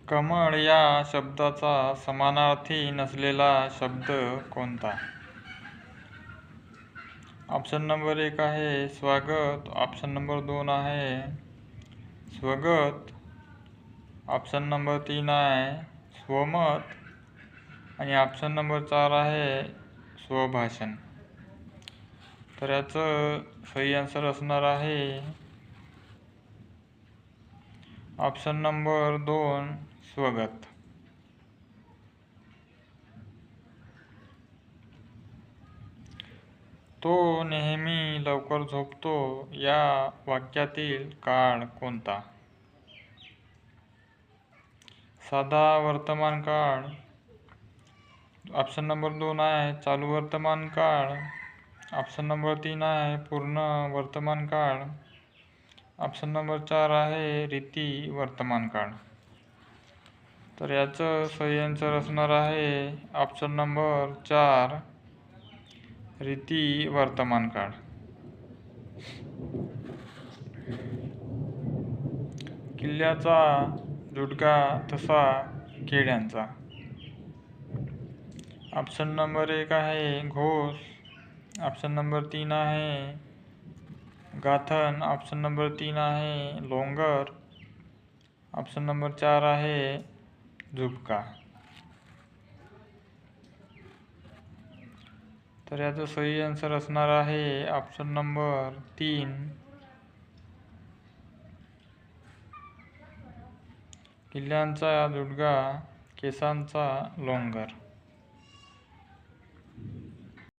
कमळ या शब्दाचा समानार्थी नसलेला शब्द कोणता? ऑप्शन नंबर 1 आहे स्वागत, ऑप्शन नंबर 2 आहे स्वगत, ऑप्शन नंबर 3 आहे स्वमत आणि ऑप्शन नंबर 4 आहे स्वभाषण. तर याचं सही आन्सर असणार आहे ऑप्शन नंबर 2 स्वगत. तो नेहमी लवकर झोपतो या वाक्यातील काळ कोणता? साधा वर्तमान काळ, ऑप्शन नंबर 2 आहे चालू वर्तमान काळ, ऑप्शन नंबर 3 आहे पूर्ण वर्तमान काळ, ऑप्शन नंबर 4 आहे रीती वर्तमान काळ. तर याचं सही आन्सर असणार आहे ऑप्शन नंबर 4 रीती वर्तमान काळ. किल्ल्याचा जुडगा तसा खेड्यांचा. ऑप्शन नंबर 1 आहे घोष, ऑप्शन नंबर 3 आहे गाथन, ऑप्शन नंबर 3 आहे लोंगर, ऑप्शन नंबर 4 आहे झुपका. तर याचं सही आन्सर असणार आहे ऑप्शन नंबर 3 किल्ल्यांचा जुडगा केसांचा लोंगर.